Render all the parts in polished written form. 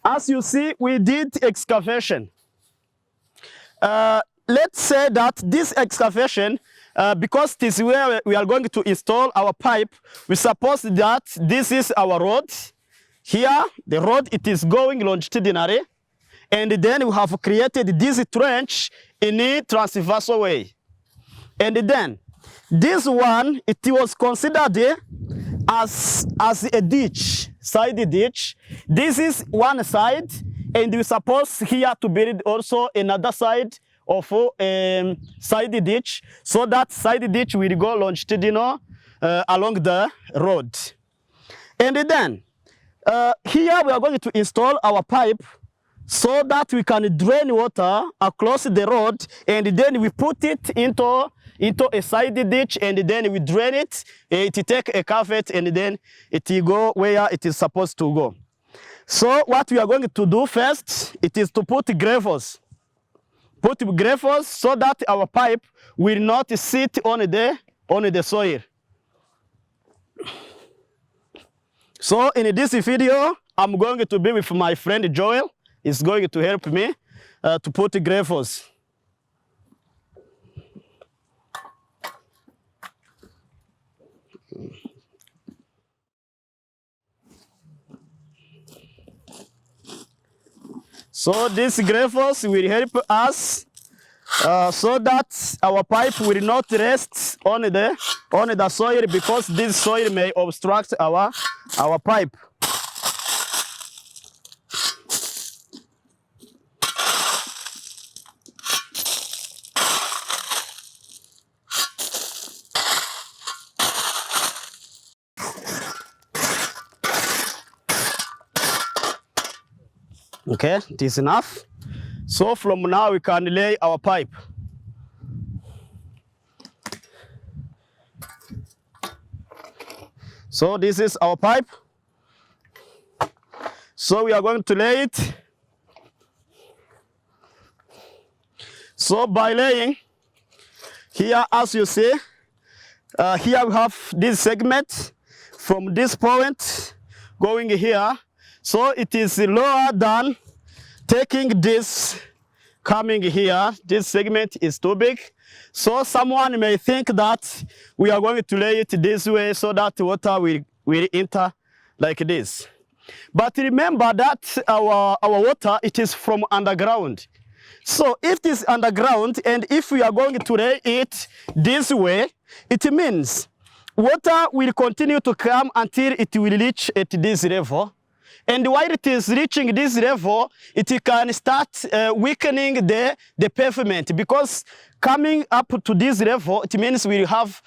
As you see, we did excavation. Let's say that this excavation, because this is where we are going to install our pipe, we suppose that this is our road. Here, the road, it is going longitudinally, and then we have created this trench in a transversal way. And then, this one, it was considered as a ditch, side ditch. This is one side, and we suppose here to build also another side of side ditch, so that side ditch will go longitudinal along the road. And then, here we are going to install our pipe so that we can drain water across the road, and then we put it into a side ditch, and then we drain it. It take a culvert, and then it will go where it is supposed to go. So what we are going to do first, it is to put gravels. Put gravels so that our pipe will not sit on the soil. So in this video, I'm going to be with my friend Joel. He's going to help me to put gravels. So these gravels will help us so that our pipe will not rest on the soil, because this soil may obstruct our pipe. Okay, it is enough. So from now we can lay our pipe. So this is our pipe. So we are going to lay it. So by laying, here as you see, here we have this segment from this point going here. So it is lower than taking this coming here. This segment is too big. So someone may think that we are going to lay it this way so that water will enter like this. But remember that our water, it is from underground. So if it is underground, and if we are going to lay it this way, it means water will continue to come until it will reach at this level. And while it is reaching this level, it can start weakening the pavement, because coming up to this level, it means we have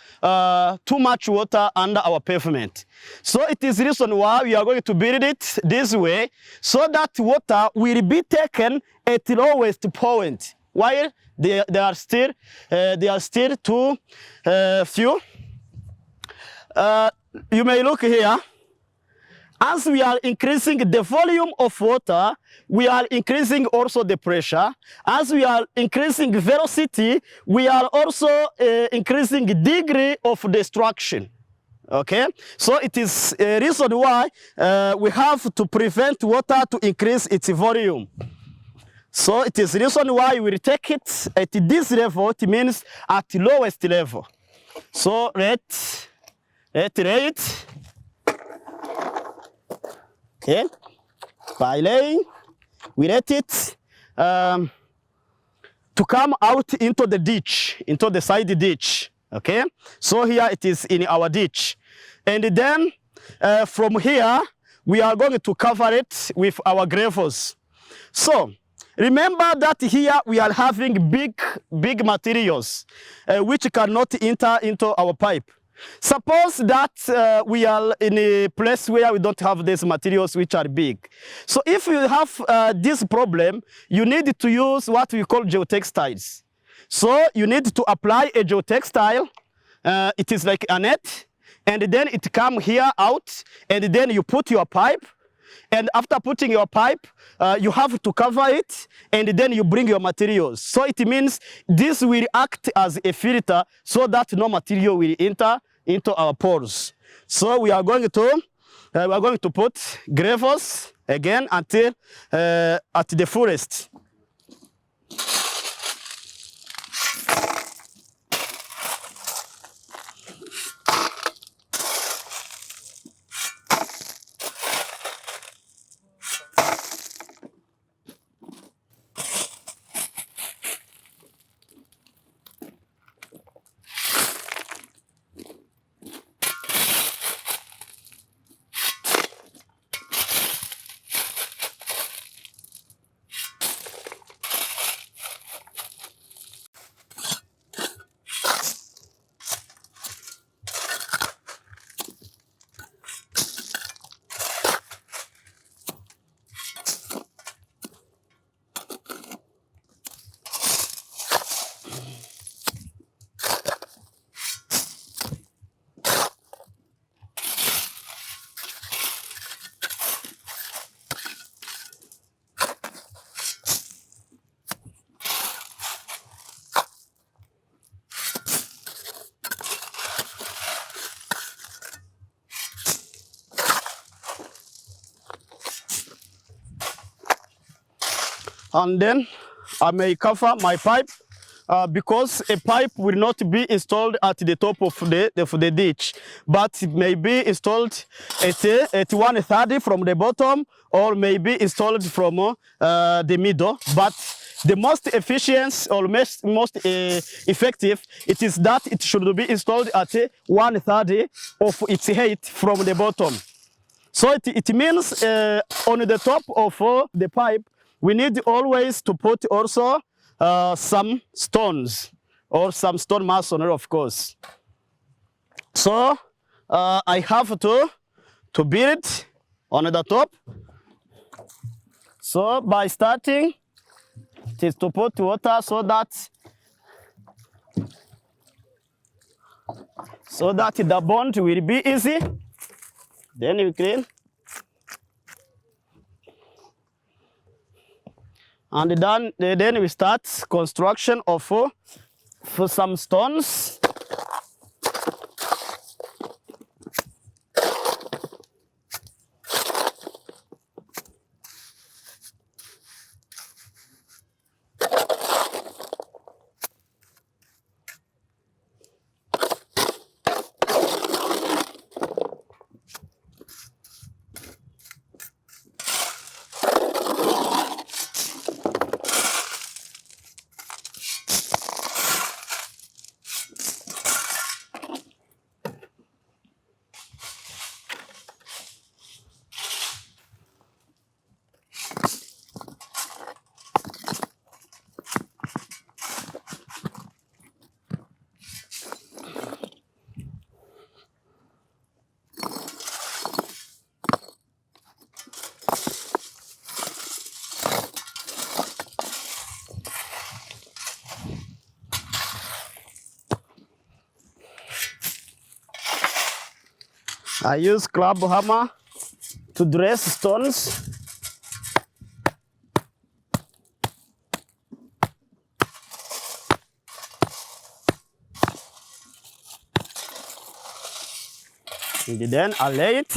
too much water under our pavement. So it is the reason why we are going to build it this way, so that water will be taken at the lowest point, while they are still too few. You may look here. As we are increasing the volume of water, we are increasing also the pressure. As we are increasing velocity, we are also increasing degree of destruction. Okay? So it is a reason why we have to prevent water to increase its volume. So it is the reason why we take it at this level. It means at the lowest level. So let's lay it. Okay, by laying, we let it to come out into the ditch, into the side ditch. Okay, so here it is in our ditch. And then from here, we are going to cover it with our gravels. So remember that here we are having big materials which cannot enter into our pipe. Suppose that we are in a place where we don't have these materials which are big. So if you have this problem, you need to use what we call geotextiles. So you need to apply a geotextile. It is like a net, and then it comes here out, and then you put your pipe. And after putting your pipe, you have to cover it, and then you bring your materials. So it means this will act as a filter so that no material will enter into our pores. So we are going to we are going to put gravels again until at the fullest. And then I may cover my pipe because a pipe will not be installed at the top of the ditch, but it may be installed at 1/3 from the bottom, or may be installed from the middle. But the most efficient or most effective, it is that it should be installed at 1/3 of its height from the bottom. So it means on the top of the pipe, we need always to put also some stones or some stone masonry, of course. So I have to build on the top. So by starting, it is to put water so that the bond will be easy. Then you clean. And then we start construction of for some stones. I use club hammer to dress stones. And then I lay it.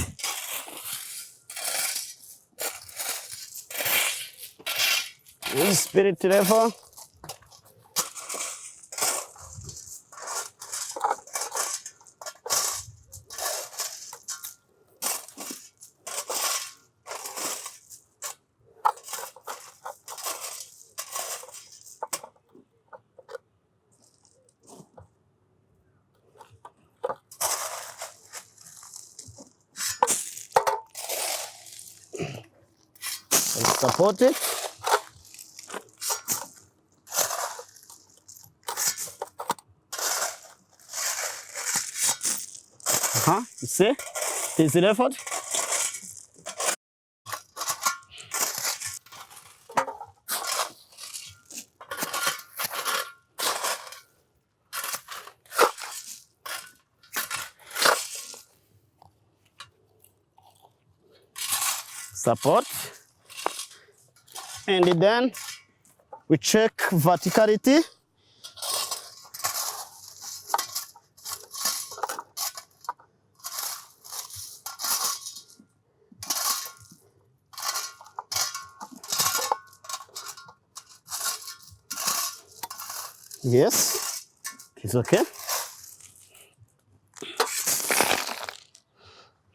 Use spirit level. Support it. You see, it is leveled. Support. And then we check verticality. Yes, it's okay.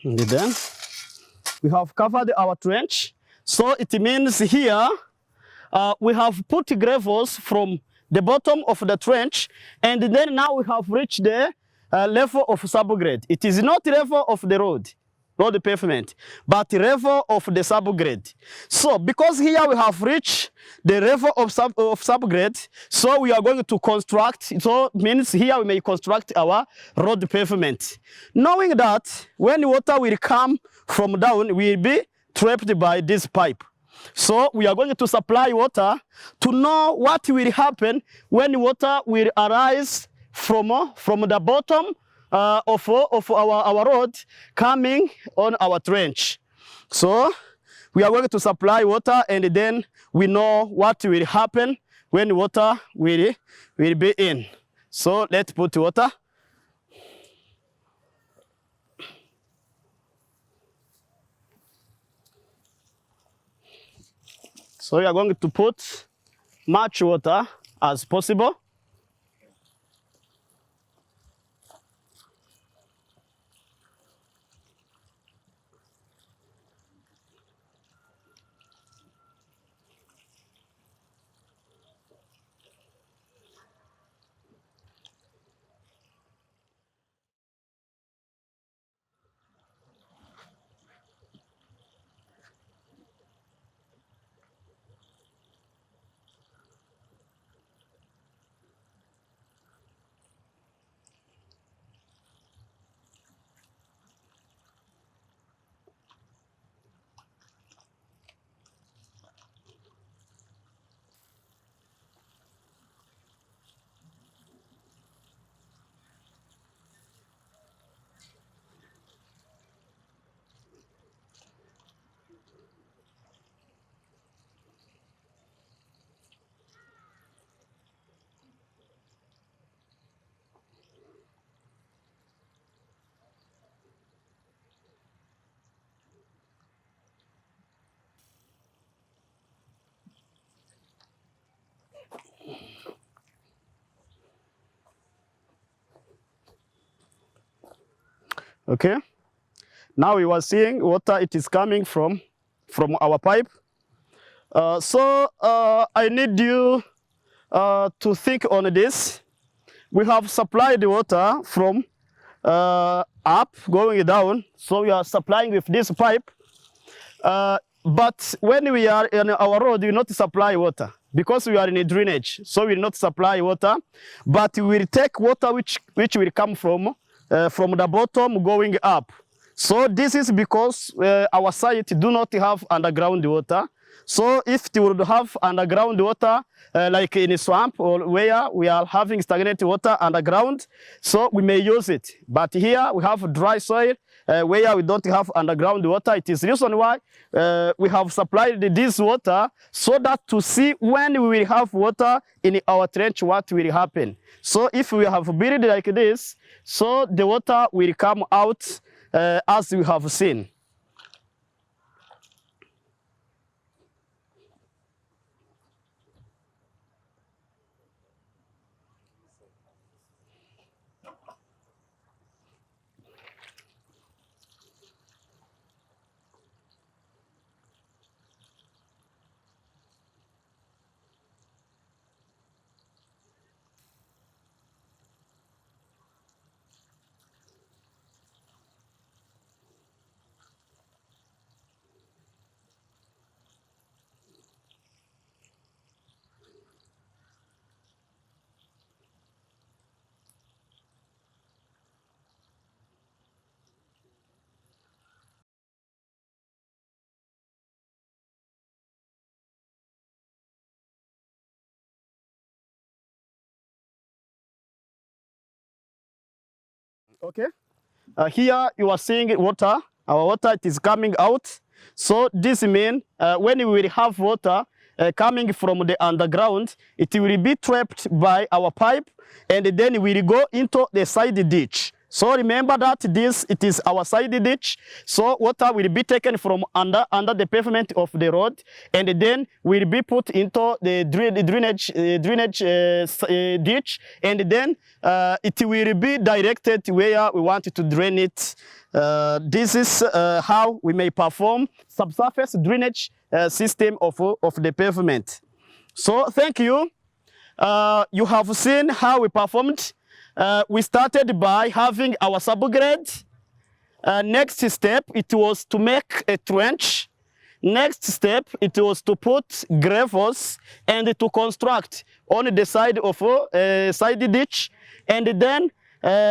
And then we have covered our trench. So it means here we have put gravels from the bottom of the trench, and then now we have reached the level of subgrade. It is not level of the road, not the pavement, but level of the subgrade. So because here we have reached the level of subgrade, so we are going to construct, so means here we may construct our road pavement. Knowing that when water will come from down, we will be trapped by this pipe. So we are going to supply water to know what will happen when water will arise from the bottom of our road coming on our trench. So we are going to supply water, and then we know what will happen when water will be in. So let's put water. So we are going to put much water as possible. Okay. Now we were seeing water, it is coming from our pipe. I need you to think on this. We have supplied the water from up going down, so we are supplying with this pipe. But when we are in our road, we will not supply water because we are in a drainage, so we will not supply water. But we will take water which will come from the bottom going up. So this is because our site do not have underground water. So if they would have underground water, like in a swamp or where we are having stagnant water underground, so we may use it. But here we have dry soil where we don't have underground water. It is the reason why we have supplied this water, so that to see when we will have water in our trench, what will happen. So if we have built like this, so the water will come out as we have seen. Okay. Here you are seeing water. Our water, it is coming out. So this means when we will have water coming from the underground, it will be trapped by our pipe, and then we will go into the side ditch. So remember that it is our side ditch. So water will be taken from under the pavement of the road, and then will be put into the drainage ditch, and then it will be directed where we want to drain it. This is how we may perform subsurface drainage system of the pavement. So thank you. You have seen how we performed. We started by having our subgrade. Next step, it was to make a trench. Next step, it was to put gravels and to construct on the side of a side ditch. And then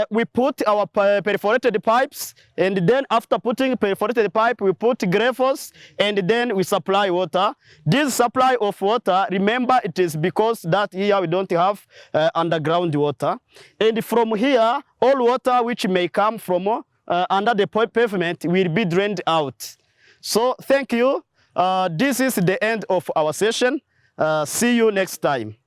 we put our perforated pipes, and then after putting perforated pipe, we put gravels, and then we supply water. This supply of water, remember, it is because that here we don't have underground water. And from here, all water which may come from under the pavement will be drained out. So thank you. This is the end of our session. See you next time.